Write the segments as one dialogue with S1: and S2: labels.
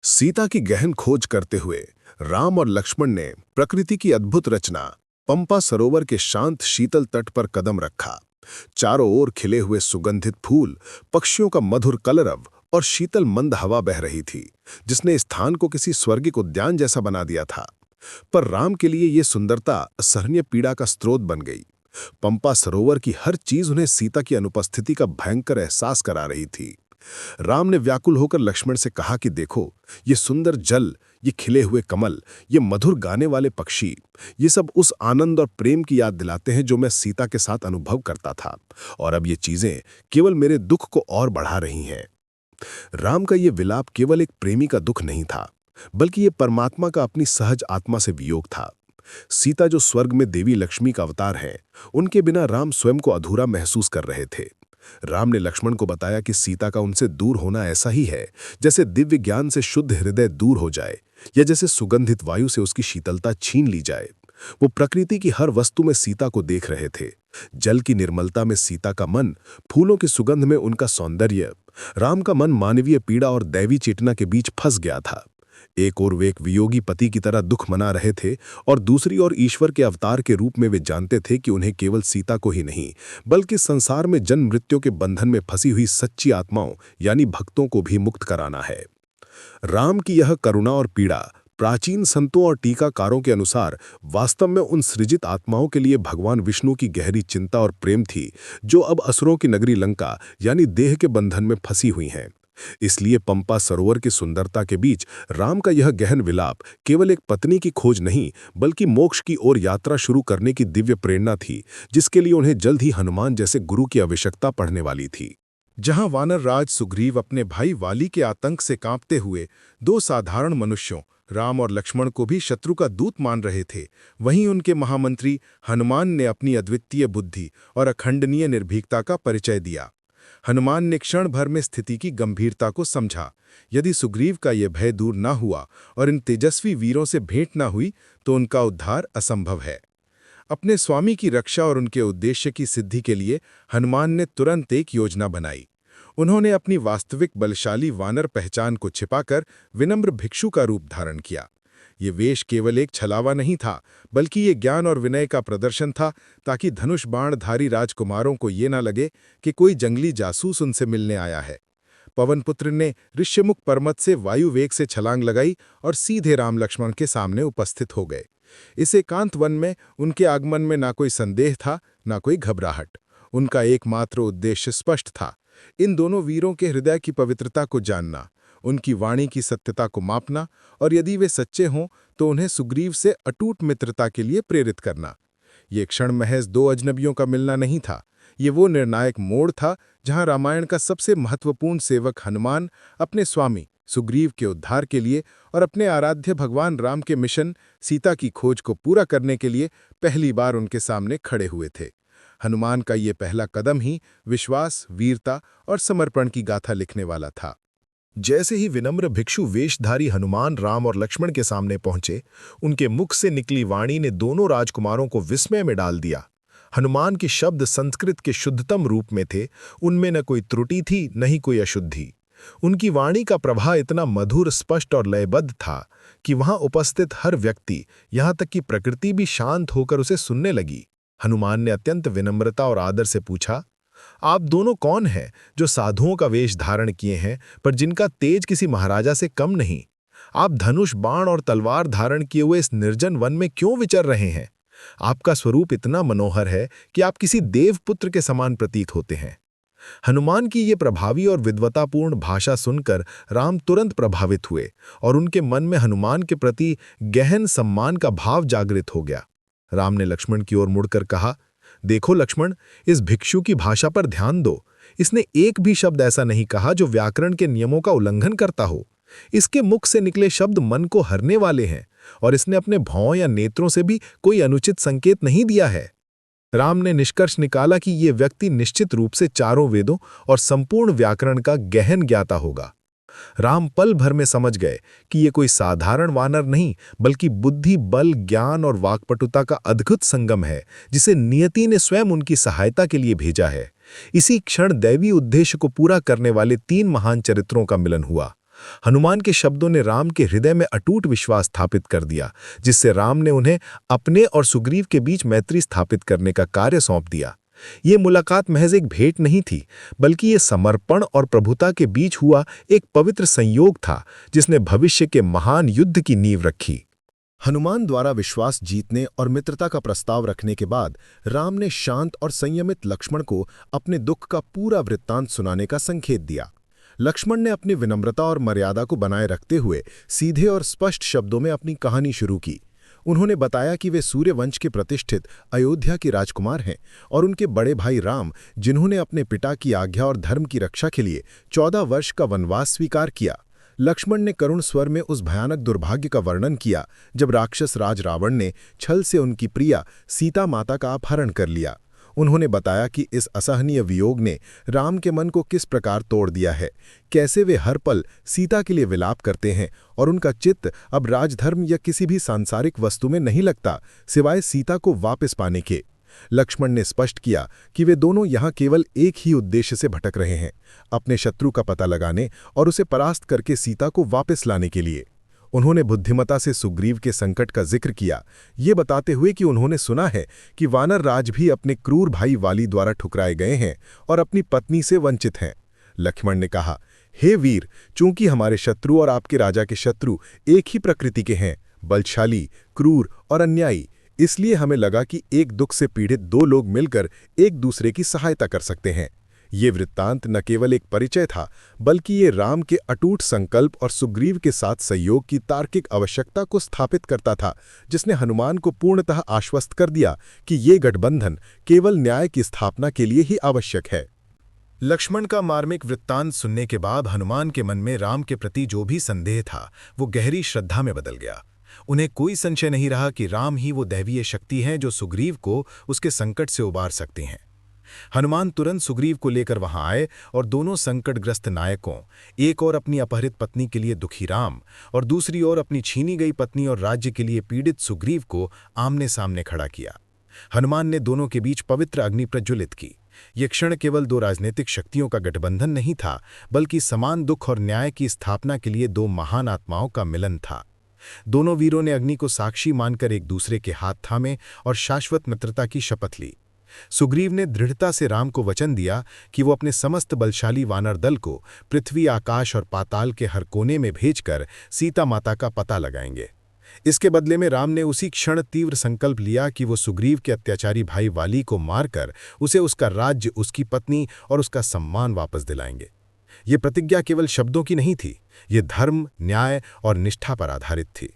S1: सीता की गहन खोज करते हुए राम और लक्ष्मण ने प्रकृति की अद्भुत रचना पंपा सरोवर के शांत शीतल तट पर कदम रखा। चारों ओर खिले हुए सुगंधित फूल, पक्षियों का मधुर कलरव और शीतल मंद हवा बह रही थी, जिसने स्थान को किसी स्वर्गिक उद्यान जैसा बना दिया था। पर राम के लिए यह सुंदरता असहनीय पीड़ा का स्रोत बन गई। पंपा सरोवर की हर चीज उन्हें सीता की अनुपस्थिति का भयंकर एहसास करा रही थी। राम ने व्याकुल होकर लक्ष्मण से कहा कि देखो, ये सुंदर जल, ये खिले हुए कमल, ये मधुर गाने वाले पक्षी, ये सब उस आनंद और प्रेम की याद दिलाते हैं जो मैं सीता के साथ अनुभव करता था, और अब ये चीजें केवल मेरे दुख को और बढ़ा रही हैं। राम का ये विलाप केवल एक प्रेमी का दुख नहीं था, बल्कि ये परमात्मा का अपनी सहज आत्मा से वियोग था। सीता जो स्वर्ग में देवी लक्ष्मी का अवतार है, उनके बिना राम स्वयं को अधूरा महसूस कर रहे थे। राम ने लक्ष्मण को बताया कि सीता का उनसे दूर होना ऐसा ही है जैसे दिव्य ज्ञान से शुद्ध हृदय दूर हो जाए, या जैसे सुगंधित वायु से उसकी शीतलता छीन ली जाए। वो प्रकृति की हर वस्तु में सीता को देख रहे थे। जल की निर्मलता में सीता का मन, फूलों की सुगंध में उनका सौंदर्य। राम का मन मानवीय पीड़ा और दैवी चेतना के बीच फंस गया था। एक ओर वे एक वियोगी पति की तरह दुख मना रहे थे, और दूसरी ओर ईश्वर के अवतार के रूप में वे जानते थे कि उन्हें केवल सीता को ही नहीं, बल्कि संसार में जन्म मृत्यु के बंधन में फंसी हुई सच्ची आत्माओं यानी भक्तों को भी मुक्त कराना है। राम की यह करुणा और पीड़ा प्राचीन संतों और टीकाकारों के अनुसार वास्तव में उन सृजित आत्माओं के लिए भगवान विष्णु की गहरी चिंता और प्रेम थी, जो अब असुरों की नगरी लंका यानी देह के बंधन में फंसी हुई हैं। इसलिए पंपा सरोवर की सुंदरता के बीच राम का यह गहन विलाप केवल एक पत्नी की खोज नहीं, बल्कि मोक्ष की ओर यात्रा शुरू करने की दिव्य प्रेरणा थी, जिसके लिए उन्हें जल्द ही हनुमान जैसे गुरु की आवश्यकता पड़ने वाली थी। जहां वानर राज सुग्रीव अपने भाई वाली के आतंक से कांपते हुए दो साधारण मनुष्यों राम और लक्ष्मण को भी शत्रु का दूत मान रहे थे, वहीं उनके महामंत्री हनुमान ने अपनी अद्वितीय बुद्धि और अखंडनीय निर्भीकता का परिचय दिया। हनुमान ने क्षण भर में स्थिति की गंभीरता को समझा। यदि सुग्रीव का यह भय दूर न हुआ और इन तेजस्वी वीरों से भेंट न हुई, तो उनका उद्धार असंभव है। अपने स्वामी की रक्षा और उनके उद्देश्य की सिद्धि के लिए हनुमान ने तुरंत एक योजना बनाई। उन्होंने अपनी वास्तविक बलशाली वानर पहचान को छिपाकर विनम्र भिक्षु का रूप धारण किया। ये वेश केवल एक छलावा नहीं था, बल्कि ये ज्ञान और विनय का प्रदर्शन था, ताकि धनुष बाणधारी राजकुमारों को ये न लगे कि कोई जंगली जासूस उनसे मिलने आया है। पवनपुत्र ने ऋष्यमुख पर्वत से वायु वेग से छलांग लगाई और सीधे राम लक्ष्मण के सामने उपस्थित हो गए। इस एकांत वन में उनके आगमन में ना कोई संदेह था, ना कोई घबराहट। उनका एकमात्र उद्देश्य स्पष्ट था, इन दोनों वीरों के हृदय की पवित्रता को जानना, उनकी वाणी की सत्यता को मापना, और यदि वे सच्चे हों तो उन्हें सुग्रीव से अटूट मित्रता के लिए प्रेरित करना। ये क्षण महज दो अजनबियों का मिलना नहीं था, ये वो निर्णायक मोड़ था जहां रामायण का सबसे महत्वपूर्ण सेवक हनुमान अपने स्वामी सुग्रीव के उद्धार के लिए और अपने आराध्य भगवान राम के मिशन सीता की खोज को पूरा करने के लिए पहली बार उनके सामने खड़े हुए थे। हनुमान का ये पहला कदम ही विश्वास, वीरता और समर्पण की गाथा लिखने वाला था। जैसे ही विनम्र भिक्षु वेशधारी हनुमान राम और लक्ष्मण के सामने पहुंचे, उनके मुख से निकली वाणी ने दोनों राजकुमारों को विस्मय में डाल दिया। हनुमान के शब्द संस्कृत के शुद्धतम रूप में थे, उनमें न कोई त्रुटि थी, न ही कोई अशुद्धि। उनकी वाणी का प्रवाह इतना मधुर, स्पष्ट और लयबद्ध था कि वहां उपस्थित हर व्यक्ति, यहां तक कि प्रकृति भी शांत होकर उसे सुनने लगी। हनुमान ने अत्यंत विनम्रता और आदर से पूछा, आप दोनों कौन हैं जो साधुओं का वेश धारण किए हैं, पर जिनका तेज किसी महाराजा से कम नहीं? आप धनुष, बाण और तलवार धारण किए हुए इस निर्जन वन में क्यों विचर रहे हैं? आपका स्वरूप इतना मनोहर है कि आप किसी देवपुत्र के समान प्रतीत होते हैं। हनुमान की ये प्रभावी और विद्वतापूर्ण भाषा सुनकर राम तुरंत प्रभावित हुए, और उनके मन में हनुमान के प्रति गहन सम्मान का भाव जागृत हो गया। राम ने लक्ष्मण की ओर मुड़कर कहा, देखो लक्ष्मण, इस भिक्षु की भाषा पर ध्यान दो। इसने एक भी शब्द ऐसा नहीं कहा जो व्याकरण के नियमों का उल्लंघन करता हो। इसके मुख से निकले शब्द मन को हरने वाले हैं, और इसने अपने भौं या नेत्रों से भी कोई अनुचित संकेत नहीं दिया है। राम ने निष्कर्ष निकाला कि यह व्यक्ति निश्चित रूप से चारों वेदों और संपूर्ण व्याकरण का गहन ज्ञाता होगा। राम पल भर में समझ गए कि ये कोई साधारण वानर नहीं, बल्कि बुद्धि, बल, ज्ञान और वाक्पटुता का अद्भुत संगम है, जिसे नियति ने स्वयं उनकी सहायता के लिए भेजा है। इसी क्षण दैवी उद्देश्य को पूरा करने वाले तीन महान चरित्रों का मिलन हुआ।
S2: हनुमान के शब्दों ने राम के हृदय में अटूट विश्वास स्थापित कर दिया, जिससे राम ने उन्हें अपने और सुग्रीव के बीच मैत्री स्थापित करने का कार्य सौंप दिया। ये मुलाकात महज एक भेंट नहीं थी, बल्कि ये समर्पण और प्रभुता के बीच हुआ एक पवित्र संयोग था, जिसने भविष्य के महान युद्ध की नींव रखी।
S1: हनुमान द्वारा विश्वास जीतने और मित्रता का प्रस्ताव रखने के बाद राम ने शांत और संयमित लक्ष्मण को अपने दुख का पूरा वृत्तांत सुनाने का संकेत दिया। लक्ष्मण ने अपनी विनम्रता और मर्यादा को बनाए रखते हुए सीधे और स्पष्ट शब्दों में अपनी कहानी शुरू की। उन्होंने बताया कि वे सूर्यवंश के प्रतिष्ठित अयोध्या के राजकुमार हैं और उनके बड़े भाई राम, जिन्होंने अपने पिता की आज्ञा और धर्म की रक्षा के लिए 14 वर्ष का वनवास स्वीकार किया। लक्ष्मण ने करुण स्वर में उस भयानक दुर्भाग्य का वर्णन किया जब राक्षस राज रावण ने छल से उनकी प्रिया सीता माता का अपहरण कर लिया। उन्होंने बताया कि इस असहनीय वियोग ने राम के मन को किस प्रकार तोड़ दिया है, कैसे वे हर पल सीता के लिए विलाप करते हैं और उनका चित्त अब राजधर्म या किसी भी सांसारिक वस्तु में नहीं लगता, सिवाय सीता को वापस पाने के। लक्ष्मण ने स्पष्ट किया कि वे दोनों यहाँ केवल एक ही उद्देश्य से भटक रहे हैं, अपने शत्रु का पता लगाने और उसे परास्त करके सीता को वापस लाने के लिए। उन्होंने बुद्धिमता से सुग्रीव के संकट का जिक्र किया, ये बताते हुए कि उन्होंने सुना है कि वानर राज भी अपने क्रूर भाई वाली द्वारा ठुकराए गए हैं और अपनी पत्नी से वंचित हैं। लक्ष्मण ने कहा, हे वीर, चूंकि हमारे शत्रु और आपके राजा के शत्रु एक ही प्रकृति के हैं, बलशाली, क्रूर और अन्यायी, इसलिए हमें लगा कि एक दुख से पीड़ित दो लोग मिलकर एक दूसरे की सहायता कर सकते हैं। ये वृत्तांत न केवल एक परिचय था, बल्कि ये राम के अटूट संकल्प और सुग्रीव के साथ सहयोग की तार्किक आवश्यकता को स्थापित करता था, जिसने हनुमान को पूर्णतः आश्वस्त कर दिया कि ये गठबंधन केवल न्याय की स्थापना के लिए ही आवश्यक है। लक्ष्मण का मार्मिक वृत्तांत सुनने के बाद हनुमान के मन में राम के प्रति जो भी संदेह था, वो गहरी श्रद्धा में बदल गया। उन्हें कोई संशय नहीं रहा कि राम ही वो दैवीय शक्ति है जो सुग्रीव को उसके संकट से उबार सकती हैं। हनुमान तुरंत सुग्रीव को लेकर वहां आए और दोनों संकटग्रस्त नायकों, एक और अपनी अपहरित पत्नी के लिए दुखी राम और दूसरी ओर अपनी छीनी गई पत्नी और राज्य के लिए पीड़ित सुग्रीव को आमने सामने खड़ा किया। हनुमान ने दोनों के बीच पवित्र अग्नि प्रज्वलित की। ये क्षण केवल दो राजनीतिक शक्तियों का गठबंधन नहीं था, बल्कि समान दुख और न्याय की स्थापना के लिए दो महान आत्माओं का मिलन था। दोनों वीरों ने अग्नि को साक्षी मानकर एक दूसरे के हाथ थामे और शाश्वत मित्रता की शपथ ली। सुग्रीव ने दृढ़ता से राम को वचन दिया कि वो अपने समस्त बलशाली वानर दल को पृथ्वी, आकाश और पाताल के हर कोने में भेजकर सीता माता का पता लगाएंगे। इसके बदले में राम ने उसी क्षण तीव्र संकल्प लिया कि वो सुग्रीव के अत्याचारी भाई वाली को मारकर उसे उसका राज्य, उसकी पत्नी और उसका सम्मान वापस दिलाएंगे। ये प्रतिज्ञा केवल शब्दों की नहीं थी, ये धर्म, न्याय और निष्ठा पर आधारित थी।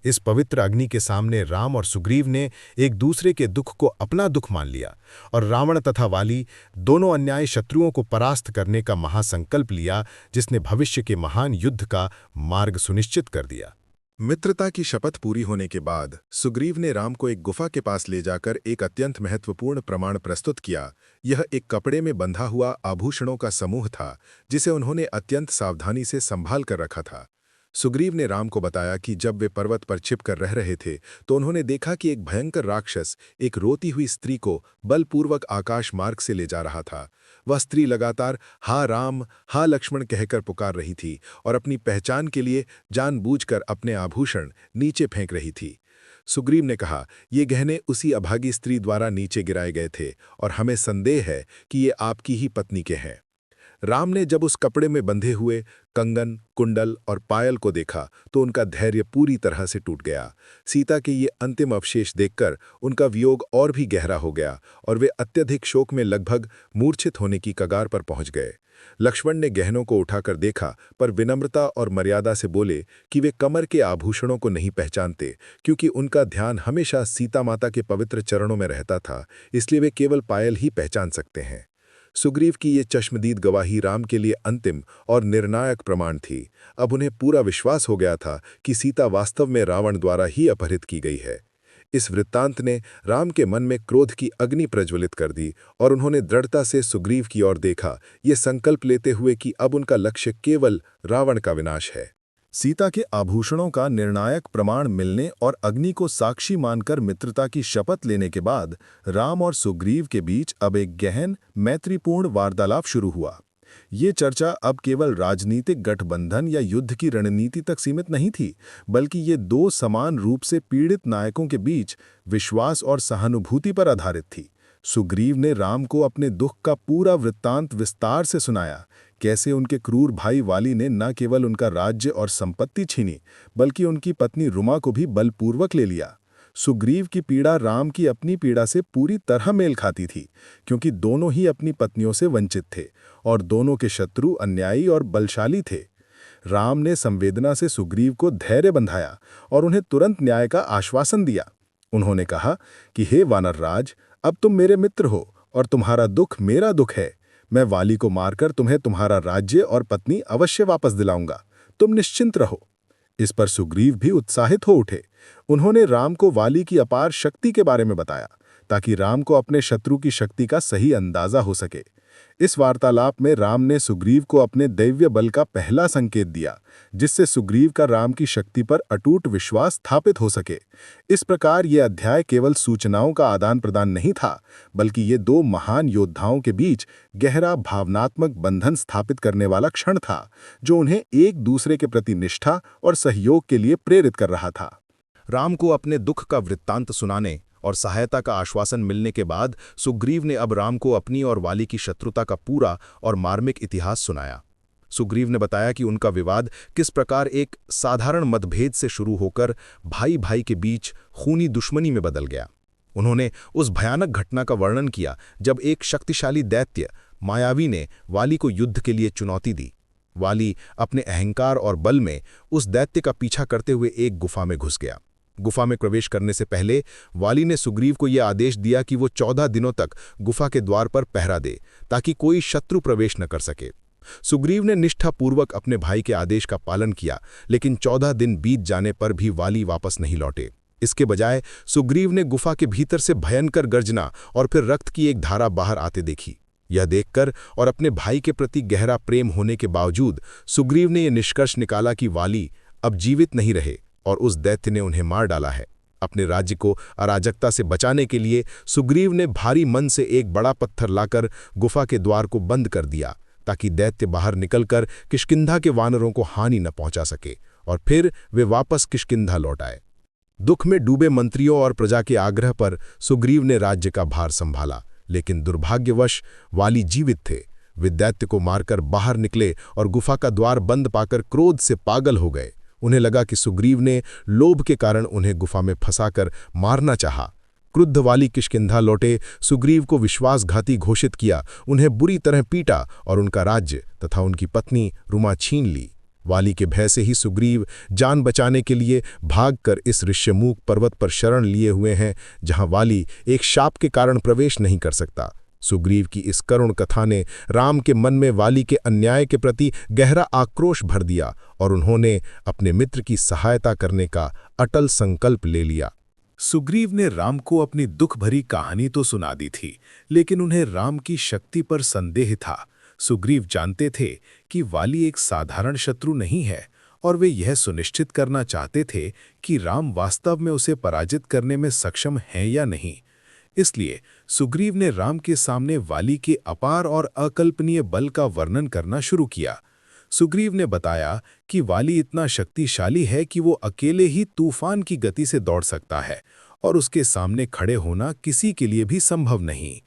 S1: इस पवित्र अग्नि के सामने राम और सुग्रीव ने एक दूसरे के दुख को अपना दुख मान लिया और रावण तथा वाली, दोनों अन्यायी शत्रुओं को परास्त करने का महासंकल्प लिया, जिसने भविष्य के महान युद्ध का मार्ग सुनिश्चित कर दिया। मित्रता की शपथ पूरी होने के बाद सुग्रीव ने राम को एक गुफा के पास ले जाकर एक अत्यंत महत्वपूर्ण प्रमाण प्रस्तुत किया। यह एक कपड़े में बंधा हुआ आभूषणों का समूह था, जिसे उन्होंने अत्यंत सावधानी से संभाल कर रखा था। सुग्रीव ने राम को बताया कि जब वे पर्वत पर छिपकर रह रहे थे तो उन्होंने देखा कि एक भयंकर राक्षस एक रोती हुई स्त्री को बलपूर्वक आकाश मार्ग से ले जा रहा था। वह स्त्री लगातार हा राम, हा लक्ष्मण कहकर पुकार रही थी और अपनी पहचान के लिए जानबूझकर अपने आभूषण नीचे फेंक रही थी। सुग्रीव ने कहा, ये गहने उसी अभागी स्त्री द्वारा नीचे गिराए गए थे और हमें संदेह है कि ये आपकी ही पत्नी के हैं। राम ने जब उस कपड़े में बंधे हुए कंगन, कुंडल और पायल को देखा तो उनका धैर्य पूरी तरह से टूट गया। सीता के ये अंतिम अवशेष देखकर उनका वियोग और भी गहरा हो गया और वे अत्यधिक शोक में लगभग मूर्छित होने की कगार पर पहुंच गए। लक्ष्मण ने गहनों को उठाकर देखा, पर विनम्रता और मर्यादा से बोले कि वे कमर के आभूषणों को नहीं पहचानते, क्योंकि उनका ध्यान हमेशा सीता माता के पवित्र चरणों में रहता था, इसलिए वे केवल पायल ही पहचान सकते हैं। सुग्रीव की ये चश्मदीद गवाही राम के लिए अंतिम और निर्णायक प्रमाण थी। अब उन्हें पूरा विश्वास हो गया था कि सीता वास्तव में रावण द्वारा ही अपहरित की गई है। इस वृत्तांत ने राम के मन में क्रोध की अग्नि प्रज्वलित कर दी और उन्होंने दृढ़ता से सुग्रीव की ओर देखा, ये संकल्प लेते हुए कि अब उनका लक्ष्य केवल रावण का विनाश है। सीता के आभूषणों का निर्णायक प्रमाण मिलने और अग्नि को साक्षी मानकर मित्रता की शपथ लेने के बाद राम और सुग्रीव के बीच अब एक गहन, मैत्रीपूर्ण वार्तालाप शुरू हुआ। ये चर्चा अब केवल राजनीतिक गठबंधन या युद्ध की रणनीति तक सीमित नहीं थी, बल्कि ये दो समान रूप से पीड़ित नायकों के बीच विश्वास और सहानुभूति पर आधारित थी। सुग्रीव ने राम को अपने दुख का पूरा वृत्तांत विस्तार से सुनाया, कैसे उनके क्रूर भाई वाली ने न केवल उनका राज्य और संपत्ति छीनी, बल्कि उनकी पत्नी रुमा को भी बलपूर्वक ले लिया। सुग्रीव की पीड़ा राम की अपनी पीड़ा से पूरी तरह मेल खाती थी, क्योंकि दोनों ही अपनी पत्नियों से वंचित थे और दोनों के शत्रु अन्यायी और बलशाली थे। राम ने संवेदना से सुग्रीव को धैर्य बंधाया और उन्हें तुरंत न्याय का आश्वासन दिया। उन्होंने कहा कि हे वानरराज, अब तुम मेरे मित्र हो और तुम्हारा दुख मेरा दुख है। मैं वाली को मारकर तुम्हें तुम्हारा राज्य और पत्नी अवश्य वापस दिलाऊंगा। तुम निश्चिंत रहो। इस पर सुग्रीव भी उत्साहित हो उठे। उन्होंने राम को वाली की अपार शक्ति के बारे में बताया, ताकि राम को अपने शत्रु की शक्ति का सही अंदाजा हो सके। इस वार्तालाप में राम ने सुग्रीव को अपने दैव्य बल का पहला संकेत दिया, जिससे सुग्रीव का राम की शक्ति पर अटूट विश्वास स्थापित हो सके। इस प्रकार ये अध्याय केवल सूचनाओं का आदान प्रदान नहीं था, बल्कि ये दो महान योद्धाओं के बीच गहरा भावनात्मक बंधन स्थापित करने वाला क्षण था, जो उन्हें एक दूसरे के प्रति निष्ठा और सहयोग के लिए प्रेरित कर रहा था।
S2: राम को अपने दुख का वृत्तांत सुनाने और सहायता का आश्वासन मिलने के बाद सुग्रीव ने अब राम को अपनी और वाली की शत्रुता का पूरा और मार्मिक इतिहास सुनाया। सुग्रीव ने बताया कि उनका विवाद किस प्रकार एक साधारण मतभेद से शुरू होकर भाई भाई के बीच खूनी दुश्मनी में बदल गया। उन्होंने उस भयानक घटना का वर्णन किया जब एक शक्तिशाली दैत्य मायावी ने वाली को युद्ध के लिए चुनौती दी। वाली अपने अहंकार और बल में उस दैत्य का पीछा करते हुए एक गुफा में घुस गया। गुफा में प्रवेश करने से पहले वाली ने सुग्रीव को यह आदेश दिया कि वो 14 दिनों तक गुफा के द्वार पर पहरा दे, ताकि कोई शत्रु प्रवेश न कर सके। सुग्रीव ने निष्ठापूर्वक अपने भाई के आदेश का पालन किया, लेकिन 14 दिन बीत जाने पर भी वाली वापस नहीं लौटे। इसके बजाय सुग्रीव ने गुफा के भीतर से भयंकर गर्जना और फिर रक्त की एक धारा बाहर आते देखी। यह देखकर और अपने भाई के प्रति गहरा प्रेम होने के बावजूद सुग्रीव ने यह निष्कर्ष निकाला कि वाली अब जीवित नहीं रहे और उस दैत्य ने उन्हें मार डाला है। अपने राज्य को अराजकता से बचाने के लिए सुग्रीव ने भारी मन से एक बड़ा पत्थर लाकर गुफा के द्वार को बंद कर दिया, ताकि दैत्य बाहर निकलकर किष्किंधा के वानरों को हानि न पहुंचा सके और फिर वे वापस किष्किंधा लौट आए। दुख में डूबे मंत्रियों और प्रजा के आग्रह पर सुग्रीव ने राज्य का भार संभाला, लेकिन दुर्भाग्यवश वाली जीवित थे। वे दैत्य को मारकर बाहर निकले और गुफा का द्वार बंद पाकर क्रोध से पागल हो गए। उन्हें लगा कि सुग्रीव ने लोभ के कारण उन्हें गुफा में फंसाकर मारना चाहा। क्रुद्ध वाली किष्किंधा लौटे, सुग्रीव को विश्वासघाती घोषित किया, उन्हें बुरी तरह पीटा और उनका राज्य तथा उनकी पत्नी रुमा छीन ली। वाली के भय से ही सुग्रीव जान बचाने के लिए भागकर इस ऋष्यमूक पर्वत पर शरण लिए हुए हैं, जहां वाली एक शाप के कारण प्रवेश नहीं कर सकता। सुग्रीव की इस करुण कथा ने राम के मन में वाली के अन्याय के प्रति गहरा आक्रोश भर दिया और उन्होंने अपने मित्र की सहायता करने का अटल संकल्प ले लिया।
S1: सुग्रीव ने राम को अपनी दुख भरी कहानी तो सुना दी थी, लेकिन उन्हें राम की शक्ति पर संदेह था। सुग्रीव जानते थे कि वाली एक साधारण शत्रु नहीं है और वे यह सुनिश्चित करना चाहते थे कि राम वास्तव में उसे पराजित करने में सक्षम हैं या नहीं। इसलिए सुग्रीव ने राम के सामने वाली के अपार और अकल्पनीय बल का वर्णन करना शुरू किया। सुग्रीव ने बताया कि वाली इतना शक्तिशाली है कि वो अकेले ही तूफान की गति से दौड़ सकता है और उसके सामने खड़े होना किसी के लिए भी संभव नहीं।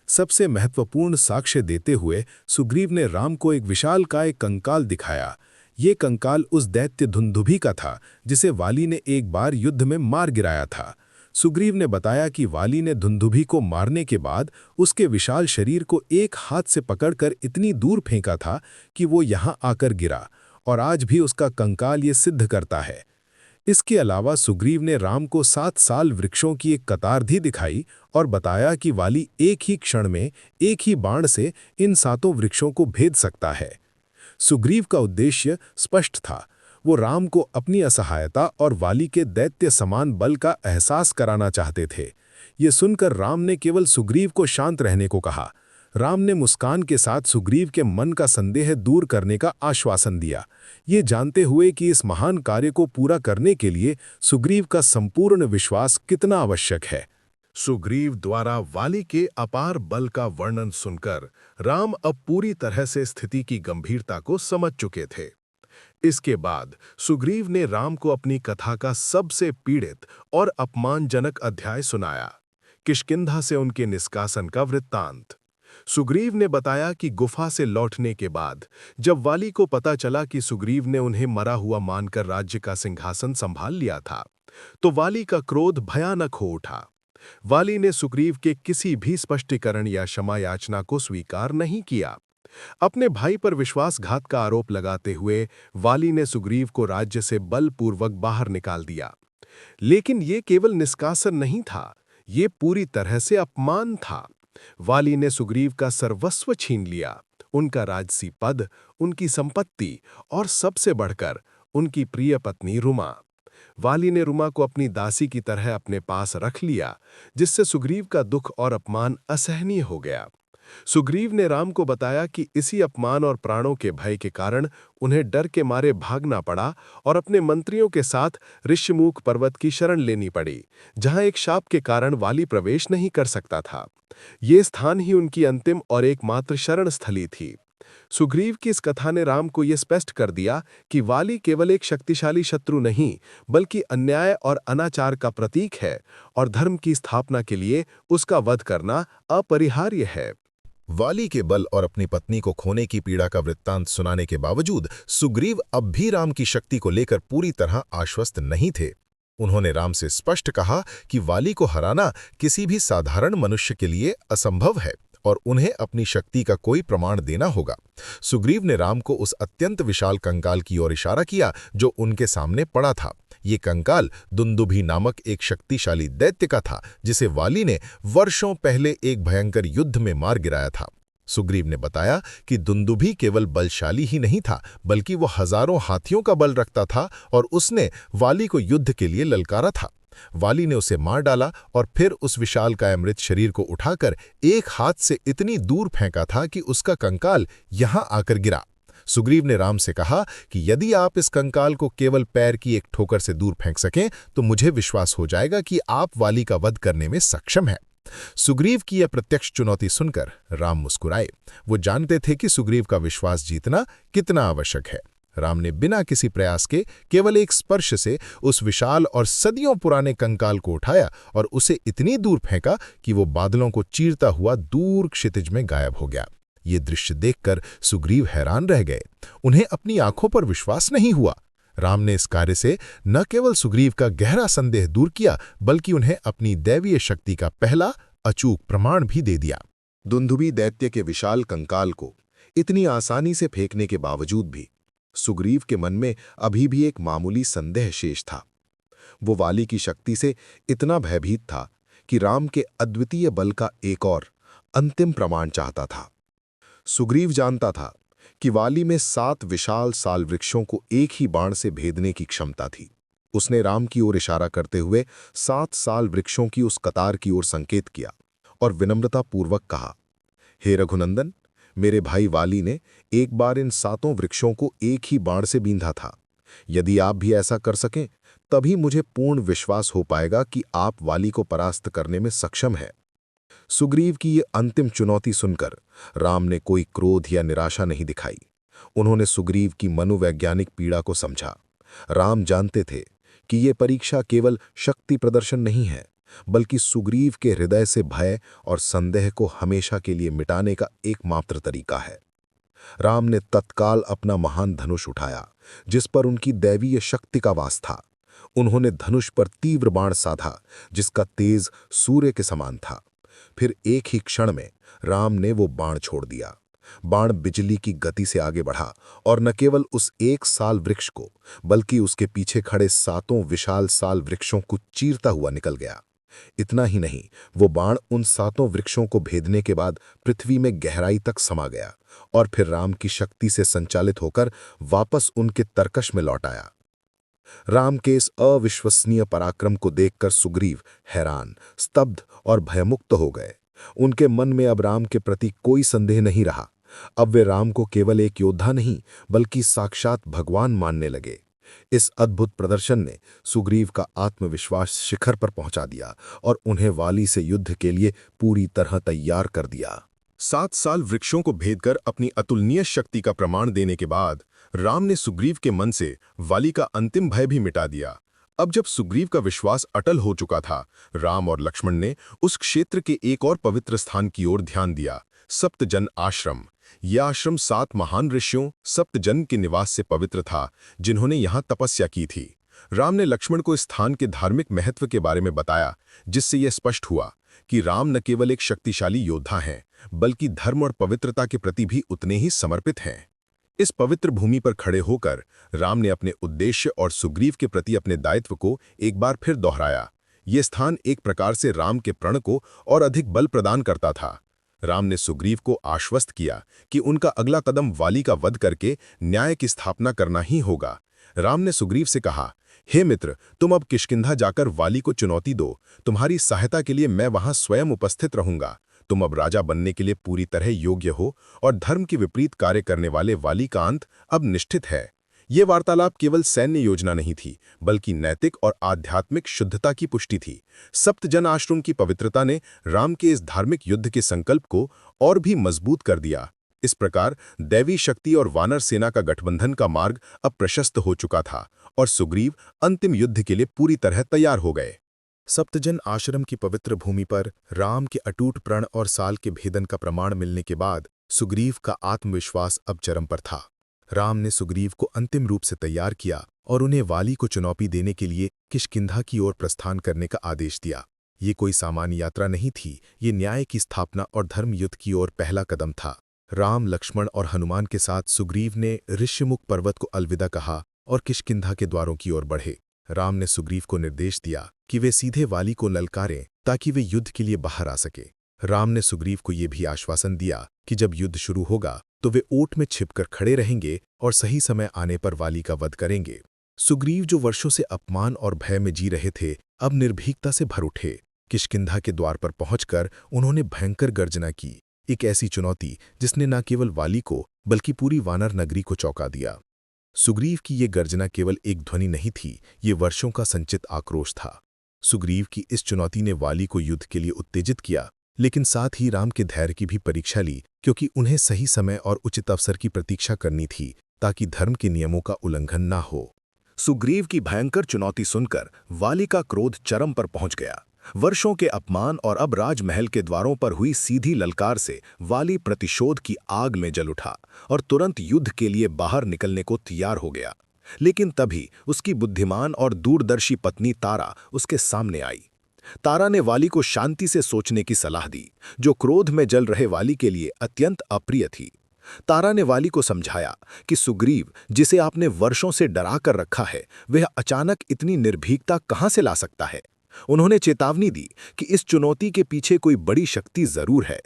S1: सबसे महत्वपूर्ण साक्ष्य देते हुए सुग्रीव ने राम को एक विशालकाय कंकाल दिखाया। ये कंकाल उस दैत्य धुंधुभी का था जिसे वाली ने एक बार युद्ध में मार गिराया था। सुग्रीव ने बताया कि वाली ने धुंधुभी को मारने के बाद उसके विशाल शरीर को एक हाथ से पकड़कर इतनी दूर फेंका था कि वो यहाँ आकर गिरा, और आज भी उसका कंकाल ये सिद्ध करता है। इसके अलावा सुग्रीव ने राम को 7 साल वृक्षों की एक कतार भी दिखाई और बताया कि वाली एक ही क्षण में एक ही बाण से इन 7 वृक्षों को भेद सकता है। सुग्रीव का उद्देश्य स्पष्ट था। वो राम को अपनी असहायता और वाली के दैत्य समान बल का एहसास कराना चाहते थे। ये सुनकर राम ने केवल सुग्रीव को शांत रहने को कहा। राम ने मुस्कान के साथ सुग्रीव के मन का संदेह दूर करने का आश्वासन दिया, ये जानते हुए कि इस महान कार्य को पूरा करने के लिए सुग्रीव का संपूर्ण विश्वास कितना आवश्यक है। सुग्रीव द्वारा वाली के अपार बल का वर्णन सुनकर राम अब पूरी तरह से स्थिति की गंभीरता को समझ चुके थे। इसके बाद सुग्रीव ने राम को अपनी कथा का सबसे पीड़ित और अपमानजनक अध्याय सुनाया, किष्किंधा से उनके निष्कासन का वृत्तांत। सुग्रीव ने बताया कि गुफा से लौटने के बाद जब वाली को पता चला कि सुग्रीव ने उन्हें मरा हुआ मानकर राज्य का सिंहासन संभाल लिया था, तो वाली का क्रोध भयानक हो उठा। वाली ने सुग्रीव के किसी भी स्पष्टीकरण या क्षमा याचना को स्वीकार नहीं किया। अपने भाई पर विश्वासघात का आरोप लगाते हुए वाली ने सुग्रीव को राज्य से बलपूर्वक बाहर निकाल दिया। लेकिन ये केवल निष्कासन नहीं था, ये पूरी तरह से अपमान था। वाली ने सुग्रीव का सर्वस्व छीन लिया, उनका राजसी पद, उनकी संपत्ति और सबसे बढ़कर उनकी प्रिय पत्नी रुमा। वाली ने रुमा को अपनी दासी की तरह अपने पास रख लिया, जिससे सुग्रीव का दुख और अपमान असहनीय हो गया। सुग्रीव ने राम को बताया कि इसी अपमान और प्राणों के भय के कारण उन्हें डर के मारे भागना पड़ा और अपने मंत्रियों के साथ ऋष्यमुख पर्वत की शरण लेनी पड़ी, जहां एक शाप के कारण वाली प्रवेश नहीं कर सकता था। ये स्थान ही उनकी अंतिम और एकमात्र शरण स्थली थी। सुग्रीव की इस कथा ने राम को यह स्पष्ट कर दिया कि वाली केवल एक शक्तिशाली शत्रु नहीं, बल्कि अन्याय और अनाचार का प्रतीक है और धर्म की स्थापना के लिए उसका वध करना अपरिहार्य है।
S2: वाली के बल और अपनी पत्नी को खोने की पीड़ा का वृत्तांत सुनाने के बावजूद सुग्रीव अब भी राम की शक्ति को लेकर पूरी तरह आश्वस्त नहीं थे। उन्होंने राम से स्पष्ट कहा कि वाली को हराना किसी भी साधारण मनुष्य के लिए असंभव है और उन्हें अपनी शक्ति का कोई प्रमाण देना होगा। सुग्रीव ने राम को उस अत्यंत विशाल कंकाल की ओर इशारा किया जो उनके सामने पड़ा था। ये कंकाल दुंदुभी नामक एक शक्तिशाली दैत्य का था, जिसे वाली ने वर्षों पहले एक भयंकर युद्ध में मार गिराया था। सुग्रीव ने बताया कि दुंदुभी केवल बलशाली ही नहीं था, बल्कि वो हजारों हाथियों का बल रखता था और उसने वाली को युद्ध के लिए ललकारा था। वाली ने उसे मार डाला और फिर उस विशालकाय मृत शरीर को उठाकर एक हाथ से इतनी दूर फेंका था कि उसका कंकाल यहां आकर गिरा। सुग्रीव ने राम से कहा कि यदि आप इस कंकाल को केवल पैर की एक ठोकर से दूर फेंक सकें तो मुझे विश्वास हो जाएगा कि आप वाली का वध करने में सक्षम हैं। सुग्रीव की यह प्रत्यक्ष चुनौती सुनकर राम मुस्कुराए। वो जानते थे कि सुग्रीव का विश्वास जीतना कितना आवश्यक है। राम ने बिना किसी प्रयास के केवल एक स्पर्श से उस विशाल और सदियों पुराने कंकाल को उठाया और उसे इतनी दूर फेंका कि वो बादलों को चीरता हुआ दूर क्षितिज में गायब हो गया। ये दृश्य देखकर सुग्रीव हैरान रह गए। उन्हें अपनी आंखों पर विश्वास नहीं हुआ। राम ने इस कार्य से न केवल सुग्रीव का गहरा संदेह दूर किया, बल्कि उन्हें अपनी दैवीय शक्ति का पहला अचूक प्रमाण भी दे दिया।
S1: दुंदुभी दैत्य के विशाल कंकाल को इतनी आसानी से फेंकने के बावजूद भी सुग्रीव के मन में अभी भी एक मामूली संदेह शेष था। वो वाली की शक्ति से इतना भयभीत था कि राम के अद्वितीय बल का एक और अंतिम प्रमाण चाहता था। सुग्रीव जानता था कि वाली में 7 विशाल साल वृक्षों को एक ही बाण से भेदने की क्षमता थी। उसने राम की ओर इशारा करते हुए 7 साल वृक्षों की उस कतार की ओर संकेत किया और विनम्रतापूर्वक कहा, हे रघुनंदन, मेरे भाई वाली ने एक बार इन 7 वृक्षों को एक ही बाण से बींधा था। यदि आप भी ऐसा कर सकें, तभी मुझे पूर्ण विश्वास हो पाएगा कि आप वाली को परास्त करने में सक्षम हैं। सुग्रीव की ये अंतिम चुनौती सुनकर राम ने कोई क्रोध या निराशा नहीं दिखाई। उन्होंने सुग्रीव की मनोवैज्ञानिक पीड़ा को समझा। राम जानते थे कि ये परीक्षा केवल शक्ति प्रदर्शन नहीं है, बल्कि सुग्रीव के हृदय से भय और संदेह को हमेशा के लिए मिटाने का एकमात्र तरीका है। राम ने तत्काल अपना महान धनुष उठाया, जिस पर उनकी दैवीय शक्ति का वास था। उन्होंने धनुष पर तीव्र बाण साधा, जिसका तेज सूर्य के समान था। फिर एक ही क्षण में राम ने वो बाण छोड़ दिया। बाण बिजली की गति से आगे बढ़ा और न केवल उस 1 साल वृक्ष को, बल्कि उसके पीछे खड़े 7 विशाल साल वृक्षों को चीरता हुआ निकल गया। इतना ही नहीं, वो बाण उन 7 वृक्षों को भेदने के बाद पृथ्वी में गहराई तक समा गया और फिर राम की शक्ति से संचालित होकर वापस उनके तरकश में लौट आया। राम के इस अविश्वसनीय पराक्रम को देखकर सुग्रीव हैरान, स्तब्ध और भयमुक्त हो गए। उनके मन में अब राम के प्रति कोई संदेह नहीं रहा। अब वे राम को केवल एक योद्धा नहीं, बल्कि साक्षात भगवान मानने लगे।
S2: इस अद्भुत प्रदर्शन ने सुग्रीव का आत्मविश्वास शिखर पर पहुंचा दिया और उन्हें वाली से युद्ध के लिए पूरी तरह तैयार कर दिया।
S1: 7 साल वृक्षों को भेद कर अपनी अतुलनीय शक्ति का प्रमाण देने के बाद राम ने सुग्रीव के मन से वाली का अंतिम भय भी मिटा दिया। अब जब सुग्रीव का विश्वास अटल हो चुका था, राम और लक्ष्मण ने उस क्षेत्र के एक और पवित्र स्थान की ओर ध्यान दिया, सप्तजन आश्रम। यह आश्रम 7 महान ऋषियों सप्तजन के निवास से पवित्र था, जिन्होंने यहाँ तपस्या की थी। राम ने लक्ष्मण को इस स्थान के धार्मिक महत्व के बारे में बताया, जिससे यह स्पष्ट हुआ कि राम न केवल एक शक्तिशाली योद्धा हैं, बल्कि धर्म और पवित्रता के प्रति भी उतने ही समर्पित हैं। इस पवित्र भूमि पर खड़े होकर राम ने अपने उद्देश्य और सुग्रीव के प्रति अपने दायित्व को एक बार फिर दोहराया। ये स्थान एक प्रकार से राम के प्रण को और अधिक बल प्रदान करता था। राम ने सुग्रीव को आश्वस्त किया कि उनका अगला कदम वाली का वध करके न्याय की स्थापना करना ही होगा। राम ने सुग्रीव से कहा, हे मित्र, तुम अब किष्किंधा जाकर वाली को चुनौती दो। तुम्हारी सहायता के लिए मैं वहां स्वयं उपस्थित रहूंगा। तुम अब राजा बनने के लिए पूरी तरह योग्य हो और धर्म के विपरीत कार्य करने वाले वाली का अंत अब निश्चित है। ये वार्तालाप केवल सैन्य योजना नहीं थी, बल्कि नैतिक और आध्यात्मिक शुद्धता की पुष्टि थी। सप्तजन आश्रम की पवित्रता ने राम के इस धार्मिक युद्ध के संकल्प को और भी मजबूत कर दिया। इस प्रकार दैवी शक्ति और वानर सेना का गठबंधन का मार्ग अब प्रशस्त हो चुका था और सुग्रीव अंतिम युद्ध के लिए पूरी तरह तैयार हो गए। सप्तजन आश्रम की पवित्र भूमि पर राम के अटूट प्रण और साल के भेदन का प्रमाण मिलने के बाद सुग्रीव का आत्मविश्वास अब चरम पर था। राम ने सुग्रीव को अंतिम रूप से तैयार किया और उन्हें वाली को चुनौती देने के लिए किष्किंधा की ओर प्रस्थान करने का आदेश दिया। ये कोई सामान्य यात्रा नहीं थी, ये न्याय की स्थापना और धर्म युद्ध की ओर पहला कदम था। राम, लक्ष्मण और हनुमान के साथ सुग्रीव ने ऋष्यमुख पर्वत को अलविदा कहा और किष्किंधा के द्वारों की ओर बढ़े। राम ने सुग्रीव को निर्देश दिया कि वे सीधे वाली को ललकारें ताकि वे युद्ध के लिए बाहर आ सके। राम ने सुग्रीव को यह भी आश्वासन दिया कि जब युद्ध शुरू होगा तो वे ओट में छिपकर खड़े रहेंगे और सही समय आने पर वाली का वध करेंगे। सुग्रीव, जो वर्षों से अपमान और भय में जी रहे थे, अब निर्भीकता से भर उठे। किष्किंधा के द्वार पर पहुंचकर उन्होंने भयंकर गर्जना की, एक ऐसी चुनौती जिसने न केवल वाली को बल्कि पूरी वानर नगरी को चौंका दिया। सुग्रीव की ये गर्जना केवल एक ध्वनि नहीं थी, ये वर्षों का संचित आक्रोश था। सुग्रीव की इस चुनौती ने वाली को युद्ध के लिए उत्तेजित किया, लेकिन साथ ही राम के धैर्य की भी परीक्षा ली, क्योंकि उन्हें सही समय और उचित अवसर की प्रतीक्षा करनी थी ताकि धर्म के नियमों का उल्लंघन न हो। सुग्रीव की भयंकर चुनौती सुनकर वाली का क्रोध चरम पर पहुंच गया। वर्षों के अपमान और अब राजमहल के द्वारों पर हुई सीधी ललकार से वाली प्रतिशोध की आग में जल उठा और तुरंत युद्ध के लिए बाहर निकलने को तैयार हो गया। लेकिन तभी उसकी बुद्धिमान और दूरदर्शी पत्नी तारा उसके सामने आई। तारा ने वाली को शांति से सोचने की सलाह दी, जो क्रोध में जल रहे वाली के लिए अत्यंत अप्रिय थी। तारा ने वाली को समझाया कि सुग्रीव, जिसे आपने वर्षों से डरा कर रखा है, वह अचानक इतनी निर्भीकता कहां से ला सकता है। उन्होंने चेतावनी दी कि इस चुनौती के पीछे कोई बड़ी शक्ति जरूर है।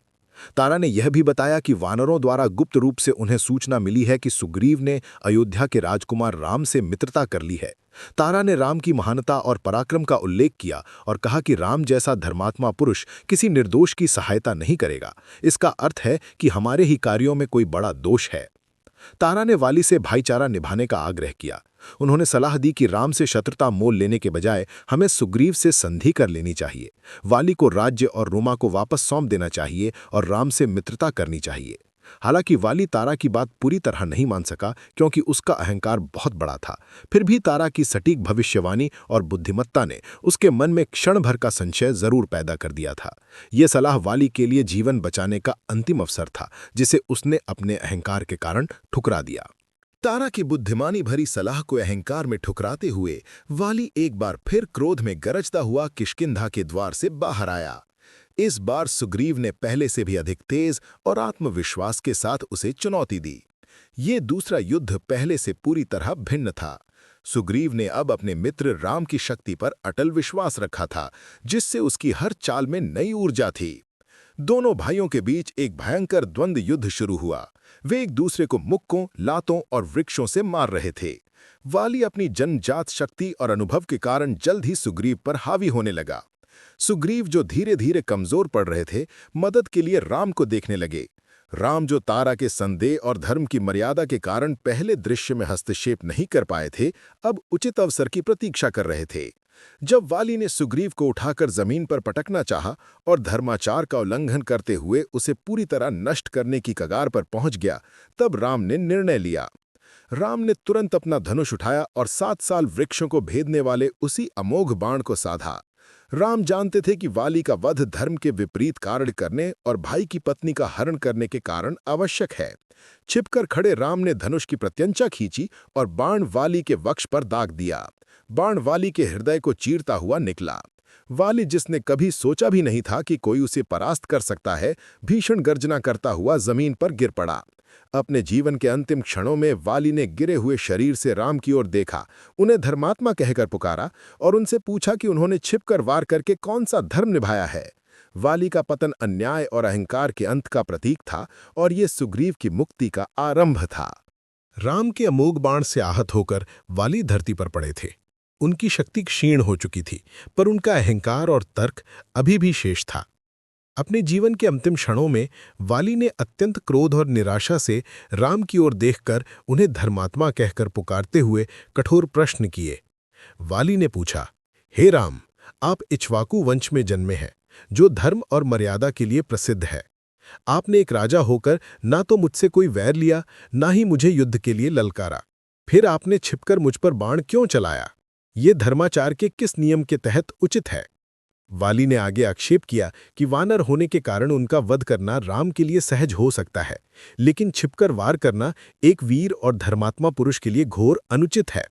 S1: तारा ने यह भी बताया कि वानरों द्वारा गुप्त रूप से उन्हें सूचना मिली है कि सुग्रीव ने अयोध्या के राजकुमार राम से मित्रता कर ली है। तारा ने राम की महानता और पराक्रम का उल्लेख किया और कहा कि राम जैसा धर्मात्मा पुरुष किसी निर्दोष की सहायता नहीं करेगा। इसका अर्थ है कि हमारे ही कार्यों में कोई बड़ा दोष है। तारा ने वाली से भाईचारा निभाने का आग्रह किया। उन्होंने सलाह दी कि राम से शत्रुता मोल लेने के बजाय हमें सुग्रीव से संधि कर लेनी चाहिए। वाली को राज्य और रोमा को वापस सौंप देना चाहिए और राम से मित्रता करनी चाहिए। हालांकि वाली तारा की बात पूरी तरह नहीं मान सका, क्योंकि उसका अहंकार बहुत बड़ा था। फिर भी तारा की सटीक भविष्यवाणी और बुद्धिमत्ता ने उसके मन में क्षण भर का संशय जरूर पैदा कर दिया था। यह सलाह वाली के लिए जीवन बचाने का अंतिम अवसर था, जिसे उसने अपने अहंकार के कारण ठुकरा दिया। तारा की बुद्धिमानी भरी सलाह को अहंकार में ठुकराते हुए वाली एक बार फिर क्रोध में गरजता हुआ किष्किंधा के द्वार से बाहर आया। इस बार सुग्रीव ने पहले से भी अधिक तेज और आत्मविश्वास के साथ उसे चुनौती दी। ये दूसरा युद्ध पहले से पूरी तरह भिन्न था। सुग्रीव ने अब अपने मित्र राम की शक्ति पर अटल विश्वास रखा था, जिससे उसकी हर चाल में नई ऊर्जा थी। दोनों भाइयों के बीच एक भयंकर द्वंद्व युद्ध शुरू हुआ। वे एक दूसरे को मुक्कों, लातों और वृक्षों से मार रहे थे। वाली अपनी जन्मजात शक्ति और अनुभव के कारण जल्द ही सुग्रीव पर हावी होने लगा। सुग्रीव, जो धीरे धीरे कमजोर पड़ रहे थे, मदद के लिए राम को देखने लगे। राम जो तारा के संदेह और धर्म की मर्यादा के कारण पहले दृश्य में हस्तक्षेप नहीं कर पाए थे, अब उचित अवसर की प्रतीक्षा कर रहे थे। जब वाली ने सुग्रीव को उठाकर जमीन पर पटकना चाहा और धर्माचार का उल्लंघन करते हुए उसे पूरी तरह नष्ट करने की कगार पर पहुंच गया, तब राम ने निर्णय लिया। राम ने तुरंत अपना धनुष उठाया और 7 साल वृक्षों को भेदने वाले उसी अमोघ बाण को साधा। राम जानते थे कि वाली का वध धर्म के विपरीत कार्य करने और भाई की पत्नी का हरण करने के कारण आवश्यक है। छिपकर खड़े राम ने धनुष की प्रत्यंचा खींची और बाण वाली के वक्ष पर दाग दिया। बाण वाली के हृदय को चीरता हुआ निकला। वाली, जिसने कभी सोचा भी नहीं था कि कोई उसे परास्त कर सकता है, भीषण गर्जना करता हुआ जमीन पर गिर पड़ा। अपने जीवन के अंतिम क्षणों में वाली ने गिरे हुए शरीर से राम की ओर देखा, उन्हें धर्मात्मा कहकर पुकारा और उनसे पूछा कि उन्होंने छिपकर वार करके कौन सा धर्म निभाया है। वाली का पतन अन्याय और अहंकार के अंत का प्रतीक था और ये सुग्रीव की मुक्ति का आरंभ था। राम के अमोघ बाण से आहत होकर वाली धरती पर पड़े थे। उनकी शक्ति क्षीण हो चुकी थी, पर उनका अहंकार और तर्क अभी भी शेष था। अपने जीवन के अंतिम क्षणों में वाली ने अत्यंत क्रोध और निराशा से राम की ओर देखकर उन्हें धर्मात्मा कहकर पुकारते हुए कठोर प्रश्न किए। वाली ने पूछा, हे राम, आप इक्ष्वाकु वंश में जन्मे हैं, जो धर्म और मर्यादा के लिए प्रसिद्ध है। आपने एक राजा होकर ना तो मुझसे कोई वैर लिया, ना ही मुझे युद्ध के लिए ललकारा। फिर आपने छिपकर मुझ पर बाण क्यों चलाया? ये धर्माचार के किस नियम के तहत उचित है? वाली ने आगे आक्षेप किया कि वानर होने के कारण उनका वध करना राम के लिए सहज हो सकता है, लेकिन छिपकर वार करना एक वीर और धर्मात्मा पुरुष के लिए घोर अनुचित है।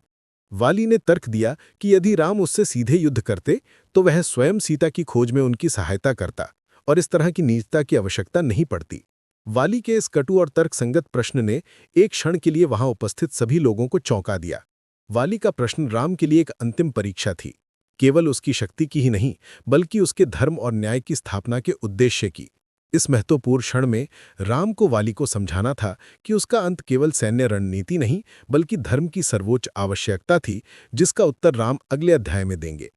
S1: वाली ने तर्क दिया कि यदि राम उससे सीधे युद्ध करते तो वह स्वयं सीता की खोज में उनकी सहायता करता और इस तरह की नीचता की आवश्यकता नहीं पड़ती। वाली के इस कटु और तर्कसंगत प्रश्न ने एक क्षण के लिए वहां उपस्थित सभी लोगों को चौंका दिया। वाली का प्रश्न राम के लिए एक अंतिम परीक्षा थी, केवल उसकी शक्ति की ही नहीं, बल्कि उसके धर्म और न्याय की स्थापना के उद्देश्य की। इस महत्वपूर्ण क्षण में राम को वाली को समझाना था कि उसका अंत केवल सैन्य रणनीति नहीं, बल्कि धर्म की सर्वोच्च आवश्यकता थी, जिसका उत्तर राम अगले अध्याय में देंगे।